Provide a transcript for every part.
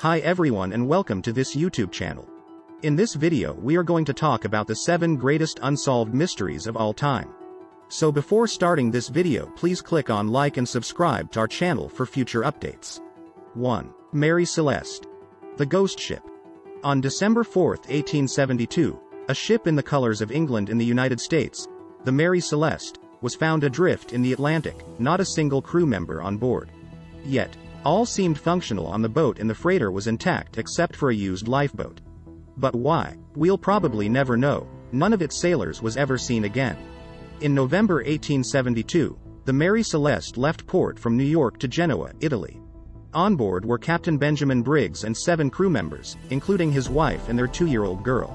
Hi everyone and welcome to this YouTube channel. In this video we are going to talk about the 7 greatest unsolved mysteries of all time. So before starting this video, please click on like and subscribe to our channel for future updates. 1. Mary Celeste. The Ghost Ship. On December 4, 1872, a ship in the colors of England in the United States, the Mary Celeste, was found adrift in the Atlantic, not a single crew member on board. Yet, all seemed functional on the boat and the freighter was intact except for a used lifeboat. But why? We'll probably never know. None of its sailors was ever seen again. In November 1872, the Mary Celeste left port from New York to Genoa, Italy. On board were Captain Benjamin Briggs and 7 crew members, including his wife and their 2-year-old girl.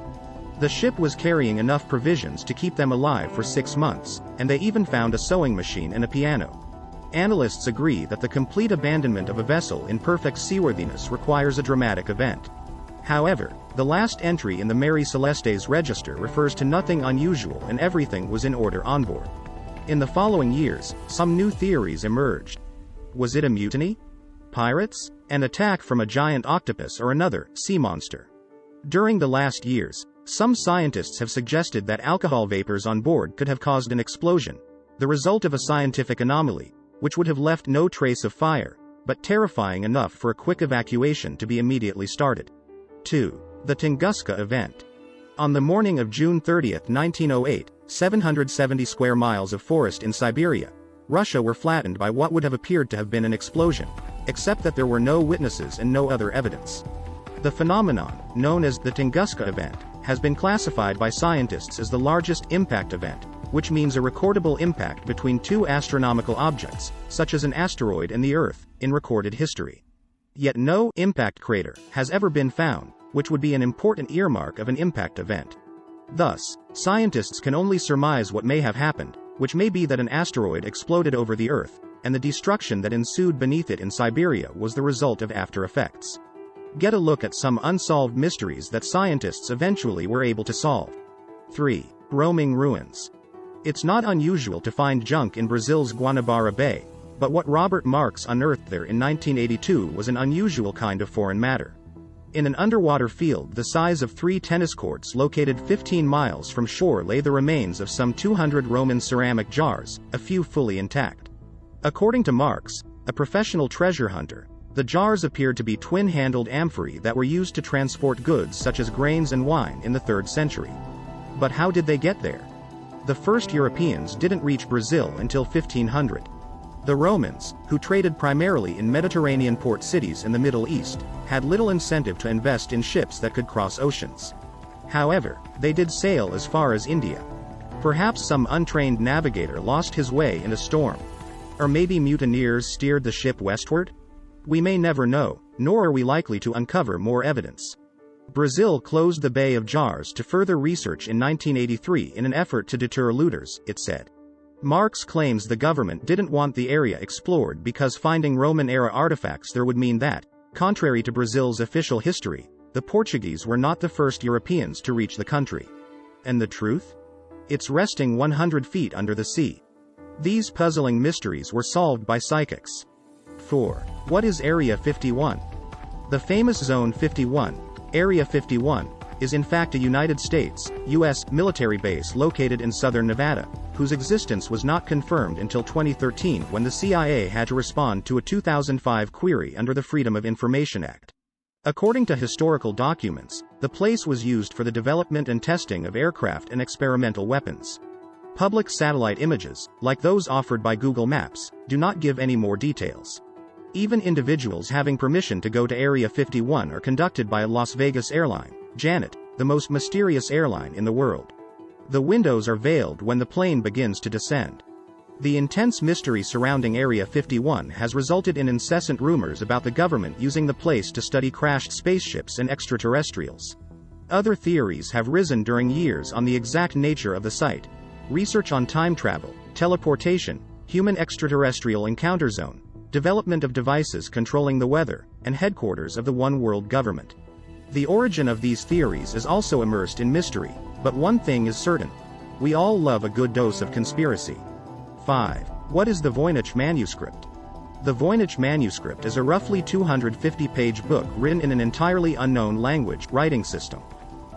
The ship was carrying enough provisions to keep them alive for 6 months, and they even found a sewing machine and a piano. Analysts agree that the complete abandonment of a vessel in perfect seaworthiness requires a dramatic event. However, the last entry in the Mary Celeste's register refers to nothing unusual and everything was in order on board. In the following years, some new theories emerged. Was it a mutiny? Pirates? An attack from a giant octopus or another sea monster? During the last years, some scientists have suggested that alcohol vapors on board could have caused an explosion, the result of a scientific anomaly, which would have left no trace of fire, but terrifying enough for a quick evacuation to be immediately started. 2. The Tunguska Event. On the morning of June 30, 1908, 770 square miles of forest in Siberia, Russia were flattened by what would have appeared to have been an explosion, except that there were no witnesses and no other evidence. The phenomenon, known as the Tunguska Event, has been classified by scientists as the largest impact event, which means a recordable impact between 2 astronomical objects, such as an asteroid and the Earth, in recorded history. Yet no impact crater has ever been found, which would be an important earmark of an impact event. Thus, scientists can only surmise what may have happened, which may be that an asteroid exploded over the Earth, and the destruction that ensued beneath it in Siberia was the result of after effects. Get a look at some unsolved mysteries that scientists eventually were able to solve. 3. Roaming ruins. It's not unusual to find junk in Brazil's Guanabara Bay, but what Robert Marks unearthed there in 1982 was an unusual kind of foreign matter. In an underwater field the size of 3 tennis courts located 15 miles from shore lay the remains of some 200 Roman ceramic jars, a few fully intact. According to Marks, a professional treasure hunter, the jars appeared to be twin-handled amphorae that were used to transport goods such as grains and wine in the 3rd century. But how did they get there? The first Europeans didn't reach Brazil until 1500. The Romans, who traded primarily in Mediterranean port cities in the Middle East, had little incentive to invest in ships that could cross oceans. However, they did sail as far as India. Perhaps some untrained navigator lost his way in a storm. Or maybe mutineers steered the ship westward? We may never know, nor are we likely to uncover more evidence. Brazil closed the Bay of Jars to further research in 1983 in an effort to deter looters, it said. Marks claims the government didn't want the area explored because finding Roman-era artifacts there would mean that, contrary to Brazil's official history, the Portuguese were not the first Europeans to reach the country. And the truth? It's resting 100 feet under the sea. These puzzling mysteries were solved by psychics. 4. What is Area 51? The famous Zone 51, Area 51, is in fact a United States, U.S. military base located in southern Nevada, whose existence was not confirmed until 2013 when the CIA had to respond to a 2005 query under the Freedom of Information Act. According to historical documents, the place was used for the development and testing of aircraft and experimental weapons. Public satellite images, like those offered by Google Maps, do not give any more details. Even individuals having permission to go to Area 51 are conducted by a Las Vegas airline, Janet, the most mysterious airline in the world. The windows are veiled when the plane begins to descend. The intense mystery surrounding Area 51 has resulted in incessant rumors about the government using the place to study crashed spaceships and extraterrestrials. Other theories have risen during years on the exact nature of the site. Research on time travel, teleportation, human extraterrestrial encounter zone, development of devices controlling the weather, and headquarters of the One World government. The origin of these theories is also immersed in mystery, but one thing is certain. We all love a good dose of conspiracy. 5. What is the Voynich manuscript? The Voynich manuscript is a roughly 250-page book written in an entirely unknown language writing system.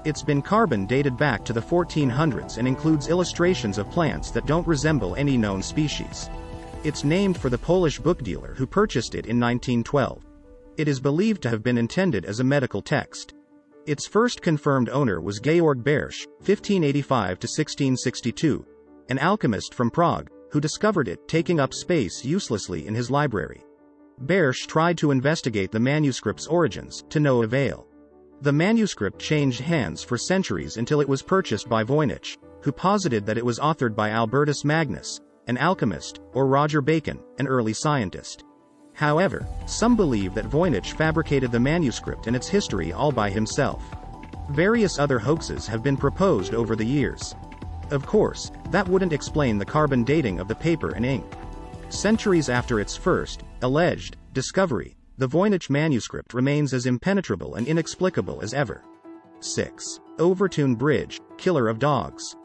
It's been carbon dated back to the 1400s and includes illustrations of plants that don't resemble any known species. It's named for the Polish book dealer who purchased it in 1912. It is believed to have been intended as a medical text. Its first confirmed owner was Georg Bersch, 1585 to 1662, an alchemist from Prague, who discovered it taking up space uselessly in his library. Bersch tried to investigate the manuscript's origins, to no avail. The manuscript changed hands for centuries until it was purchased by Voynich, who posited that it was authored by Albertus Magnus, an alchemist, or Roger Bacon, an early scientist. However, some believe that Voynich fabricated the manuscript and its history all by himself. Various other hoaxes have been proposed over the years. Of course, that wouldn't explain the carbon dating of the paper and ink. Centuries after its first, alleged, discovery, the Voynich manuscript remains as impenetrable and inexplicable as ever. 6. Overtoun Bridge, Killer of Dogs.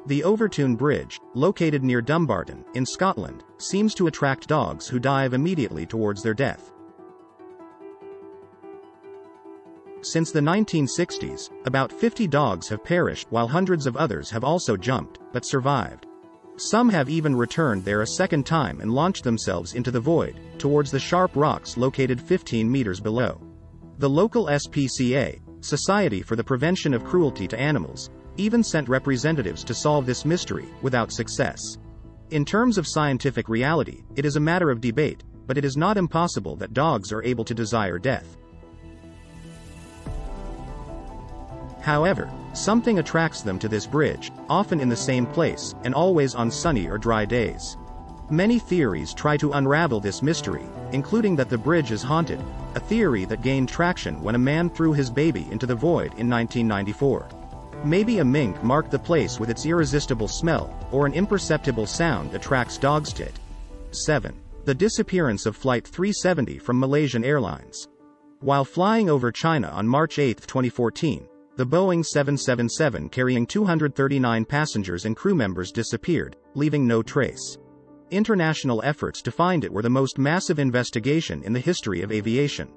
The Overtoun Bridge, located near Dumbarton, in Scotland, seems to attract dogs who dive immediately towards their death. Since the 1960s, about 50 dogs have perished while hundreds of others have also jumped, but survived. Some have even returned there a second time and launched themselves into the void, towards the sharp rocks located 15 meters below. The local SPCA, Society for the Prevention of Cruelty to Animals, even sent representatives to solve this mystery, without success. In terms of scientific reality, it is a matter of debate, but it is not impossible that dogs are able to desire death. However, something attracts them to this bridge, often in the same place, and always on sunny or dry days. Many theories try to unravel this mystery, including that the bridge is haunted, a theory that gained traction when a man threw his baby into the void in 1994. Maybe a mink marked the place with its irresistible smell, or an imperceptible sound attracts dogs to it. 7. The disappearance of Flight 370 from Malaysian Airlines. While flying over China on March 8, 2014, the Boeing 777 carrying 239 passengers and crew members disappeared, leaving no trace. International efforts to find it were the most massive investigation in the history of aviation.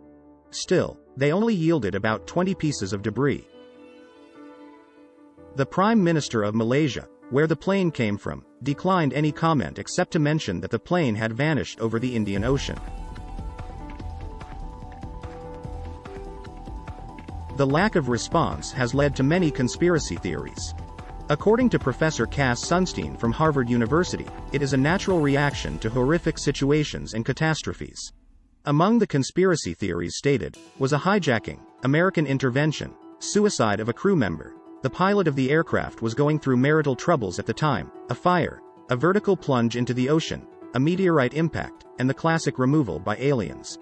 Still, they only yielded about 20 pieces of debris. The Prime Minister of Malaysia, where the plane came from, declined any comment except to mention that the plane had vanished over the Indian Ocean. The lack of response has led to many conspiracy theories. According to Professor Cass Sunstein from Harvard University, it is a natural reaction to horrific situations and catastrophes. Among the conspiracy theories stated, was a hijacking, American intervention, suicide of a crew member, the pilot of the aircraft was going through marital troubles at the time, a fire, a vertical plunge into the ocean, a meteorite impact, and the classic removal by aliens.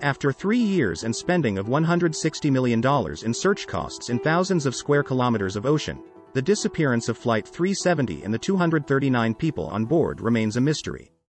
After 3 years and spending of $160 million in search costs in thousands of square kilometers of ocean, the disappearance of Flight 370 and the 239 people on board remains a mystery.